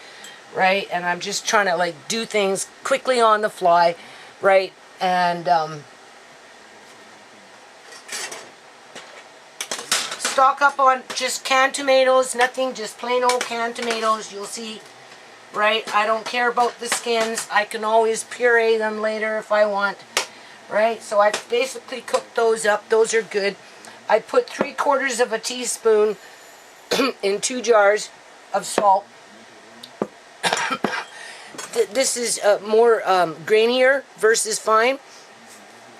right? And I'm just trying to like do things quickly on the fly, right? And stock up on just canned tomatoes, nothing, just plain old canned tomatoes. You'll see, right? I don't care about the skins. I can always puree them later if I want, right? So I basically cooked those up. Those are good. I put 3/4 of a teaspoon in 2 jars of salt. This is more grainier versus fine.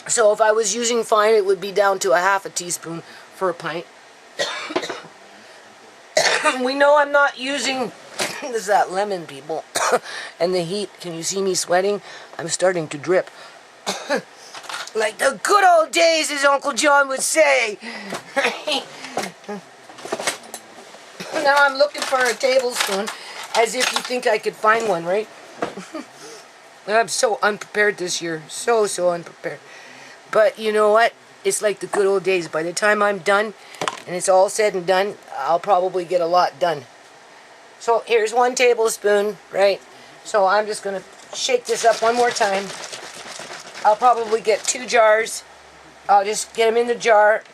So if I was using fine, it would be down to 1/2 teaspoon for a pint. We know I'm not using, this is that lemon, people, and the heat. Can you see me sweating? I'm starting to drip. Like the good old days, as Uncle John would say. Now I'm looking for a tablespoon, as if you think I could find one, right? I'm so unprepared this year. So unprepared. But you know what? It's like the good old days. By the time I'm done, and it's all said and done, I'll probably get a lot done. So here's 1 tablespoon, right? So I'm just going to shake this up one more time. I'll probably get 2 jars. I'll just get them in the jar.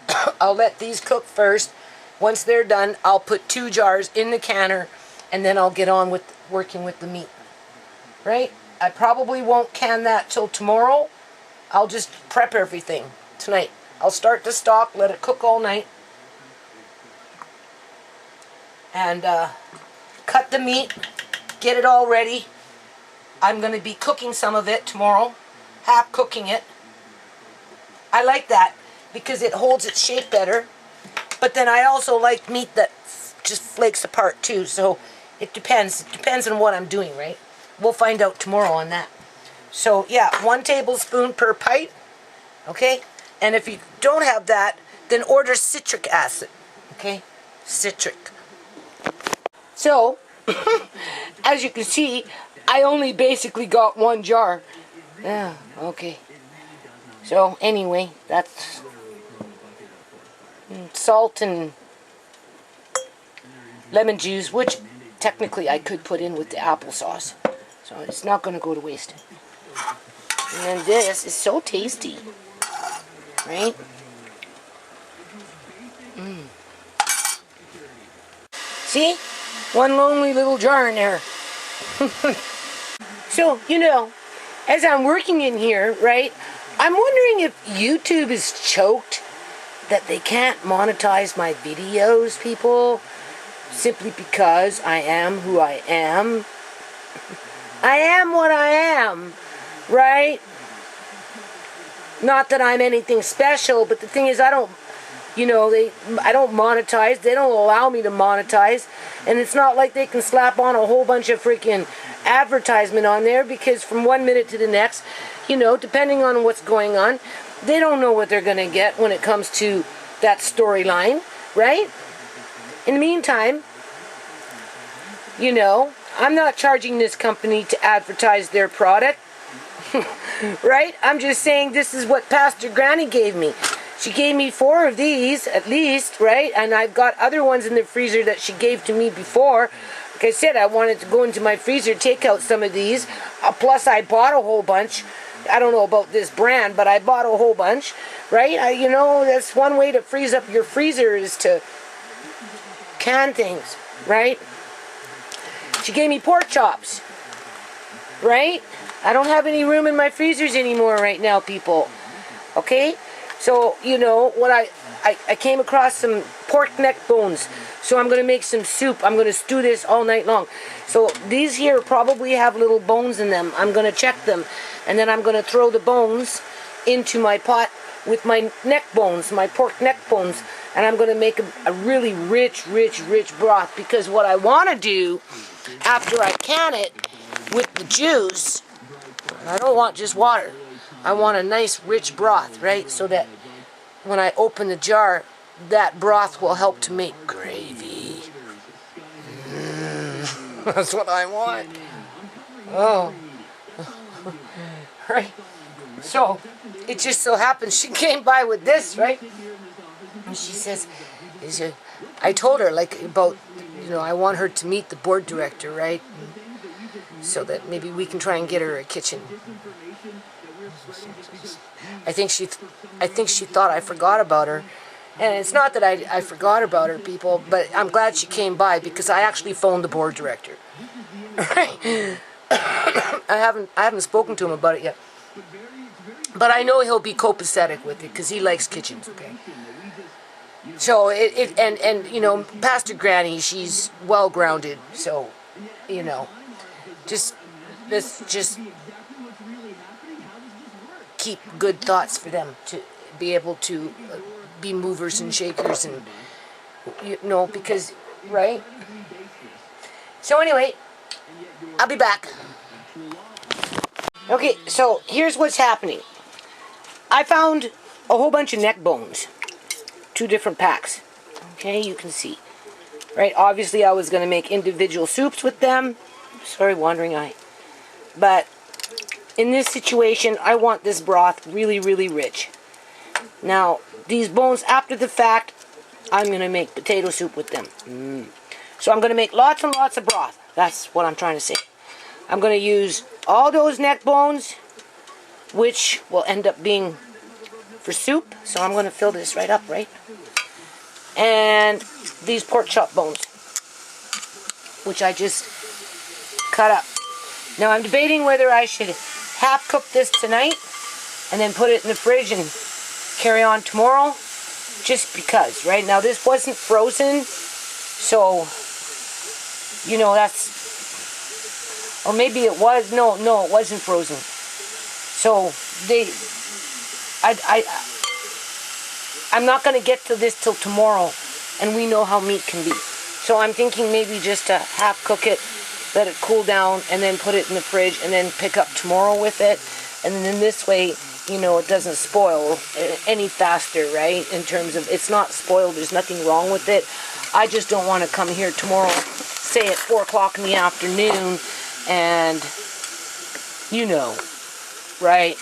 I'll let these cook first. Once they're done, I'll put 2 jars in the canner, and then I'll get on with working with the meat. Right? I probably won't can that till tomorrow. I'll just prep everything tonight. I'll start the stock, let it cook all night, and cut the meat, get it all ready. I'm going to be cooking some of it tomorrow, half cooking it. I like that because it holds its shape better. But then I also like meat that just flakes apart too. So it depends. It depends on what I'm doing, right? We'll find out tomorrow on that. So yeah, 1 tablespoon per pint. Okay? And if you don't have that, then order citric acid. Okay? Citric. So, as you can see, I only basically got 1 jar. Yeah, okay. So, anyway, that's salt and lemon juice, which technically I could put in with the applesauce. So, it's not going to go to waste. And then this is so tasty. Right? See? 1 lonely little jar in there. So, you know, as I'm working in here, right, I'm wondering if YouTube is choked that they can't monetize my videos, people, simply because I am who I am. I am what I am, right? Not that I'm anything special, but the thing is I don't monetize. They don't allow me to monetize. And it's not like they can slap on a whole bunch of freaking advertisement on there, because from 1 minute to the next, you know, depending on what's going on, they don't know what they're going to get when it comes to that storyline, right? In the meantime, you know, I'm not charging this company to advertise their product. Right? I'm just saying this is what Pastor Granny gave me. She gave me 4 of these, at least, right? And I've got other ones in the freezer that she gave to me before. Like I said, I wanted to go into my freezer, take out some of these. Plus, I bought a whole bunch. I don't know about this brand, but I bought a whole bunch, right? You know, that's one way to freeze up your freezer, is to can things, right? She gave me pork chops, right? I don't have any room in my freezers anymore right now, people. Okay? So, you know, what I came across some pork neck bones. So I'm going to make some soup. I'm going to stew this all night long. So these here probably have little bones in them. I'm going to check them. And then I'm going to throw the bones into my pot with my neck bones, my pork neck bones. And I'm going to make a really rich broth. Because what I want to do after I can it with the juice, I don't want just water. I want a nice rich broth, right? So that when I open the jar, that broth will help to make gravy. That's what I want. Oh. Right. So, it just so happens she came by with this, right? And she says, I told her, like, about, I want her to meet the board director, right? So that maybe we can try and get her a kitchen. I think she thought I forgot about her. And it's not that I forgot about her, people, but I'm glad she came by because I actually phoned the board director. Right? I haven't spoken to him about it yet. But I know he'll be copacetic with it because he likes kitchens, okay? So, Pastor Granny, she's well-grounded, so, let's just keep good thoughts for them to be able to be movers and shakers and, because, right? So anyway, I'll be back. Okay, so here's what's happening. I found a whole bunch of neck bones. 2 different packs. Okay, you can see. Right, obviously I was going to make individual soups with them. Sorry, wandering eye. But in this situation, I want this broth really, really rich. Now, these bones, after the fact, I'm going to make potato soup with them. So I'm going to make lots and lots of broth. That's what I'm trying to say. I'm going to use all those neck bones, which will end up being for soup. So I'm going to fill this right up, right? And these pork chop bones, which I just cut up. Now I'm debating whether I should half cook this tonight and then put it in the fridge and carry on tomorrow, just because. Right now this wasn't frozen, so that's, or maybe it was. No, it wasn't frozen. So I'm not going to get to this till tomorrow, and we know how meat can be. So I'm thinking maybe just to half cook it, let it cool down, and then put it in the fridge, and then pick up tomorrow with it. And then this way, it doesn't spoil any faster, right? In terms of, it's not spoiled, there's nothing wrong with it. I just don't want to come here tomorrow, say at 4 o'clock in the afternoon, and, right?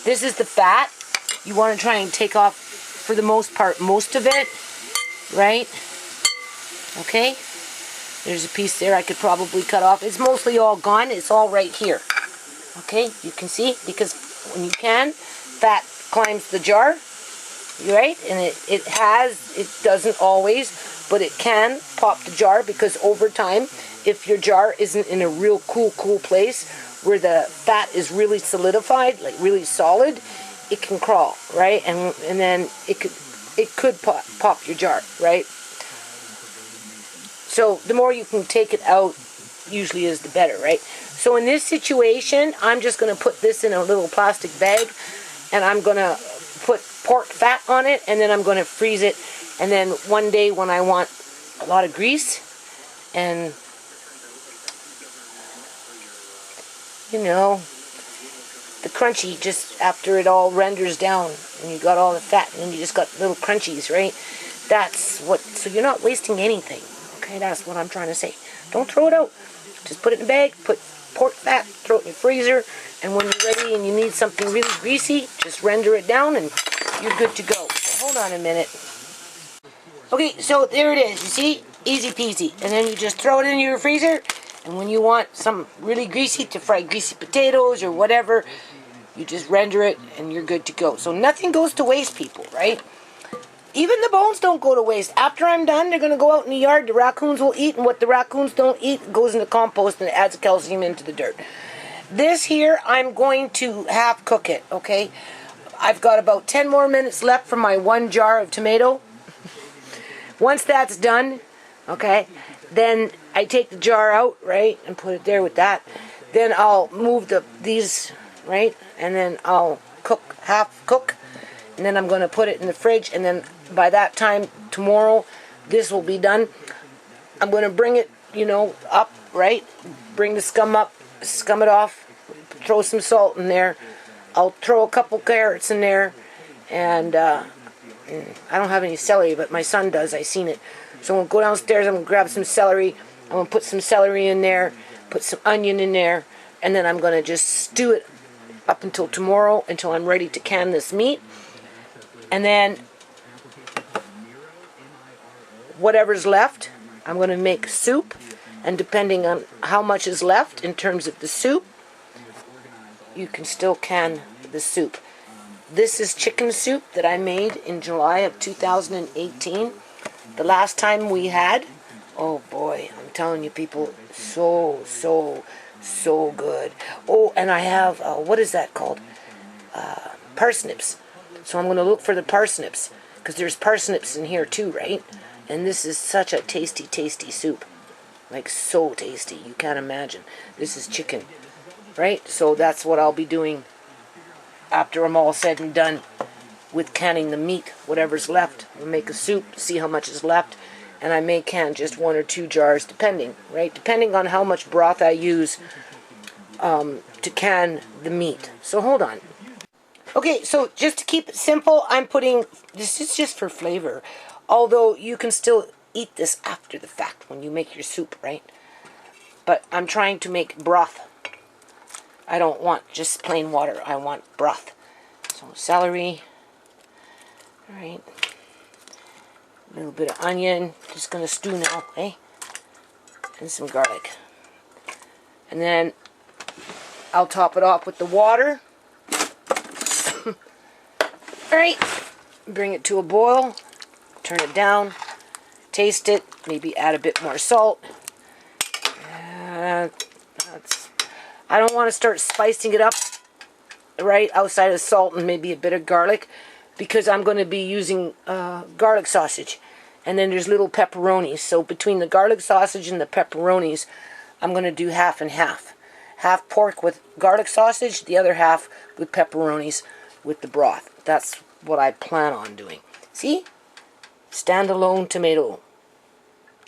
This is the fat. You want to try and take off, for the most part, most of it, right? Okay? There's a piece there I could probably cut off. It's mostly all gone. It's all right here. Okay? You can see, because when you can, fat climbs the jar, right? And it doesn't always, but it can pop the jar, because over time, if your jar isn't in a real cool place where the fat is really solidified, like really solid, it can crawl, right? And then it could pop your jar, right? So the more you can take it out, usually is the better, right? So in this situation, I'm just going to put this in a little plastic bag, and I'm going to put pork fat on it, and then I'm going to freeze it. And then one day when I want a lot of grease, and the crunchy, just after it all renders down and you got all the fat and then you just got little crunchies, right? That's what, so you're not wasting anything, okay? That's what I'm trying to say. Don't throw it out. Just put it in a bag, put pork fat, throw it in your freezer, and when you're ready and you need something really greasy, just render it down and you're good to go. So hold on a minute. Okay, so there it is, you see? Easy peasy. And then you just throw it in your freezer, and when you want some really greasy to fry greasy potatoes or whatever, you just render it and you're good to go. So nothing goes to waste, people, right? Even the bones don't go to waste. After I'm done, they're going to go out in the yard. The raccoons will eat, and what the raccoons don't eat goes in the compost and it adds calcium into the dirt. This here, I'm going to half cook it, okay? I've got about 10 more minutes left for my 1 jar of tomato. Once that's done, okay, then I take the jar out, right, and put it there with that. Then I'll move these, right, and then I'll half cook, and then I'm going to put it in the fridge, and then by that time, tomorrow, this will be done. I'm going to bring it, up, right, bring the scum up, scum it off, throw some salt in there. I'll throw a couple carrots in there, and I don't have any celery, but my son does. I seen it. So I'm going to go downstairs, I'm going to grab some celery, I'm going to put some celery in there, put some onion in there, and then I'm going to just stew it up until tomorrow, until I'm ready to can this meat. And then whatever's left, I'm going to make soup. And depending on how much is left in terms of the soup, you can still can the soup. This is chicken soup that I made in July of 2018. The last time we had, oh boy, I'm telling you people, so good. Oh, and I have, what is that called? Parsnips. So I'm going to look for the parsnips, because there's parsnips in here too, right? And this is such a tasty, tasty soup. Like, so tasty, you can't imagine. This is chicken, right? So that's what I'll be doing after I'm all said and done with canning the meat. Whatever's left, I'll make a soup, see how much is left, and I may can just 1 or 2 jars, depending, right? Depending on how much broth I use to can the meat. So hold on. Okay, so just to keep it simple, I'm putting, this is just for flavor, although you can still eat this after the fact when you make your soup, right? But I'm trying to make broth. I don't want just plain water, I want broth. So celery, alright, a little bit of onion, just going to stew now, eh? And some garlic. And then I'll top it off with the water. Alright, bring it to a boil, turn it down, taste it, maybe add a bit more salt. I don't want to start spicing it up right outside of salt and maybe a bit of garlic, because I'm going to be using garlic sausage. And then there's little pepperonis. So between the garlic sausage and the pepperonis, I'm going to do half and half. Half pork with garlic sausage, the other half with pepperonis with the broth. That's what I plan on doing. See? Standalone tomato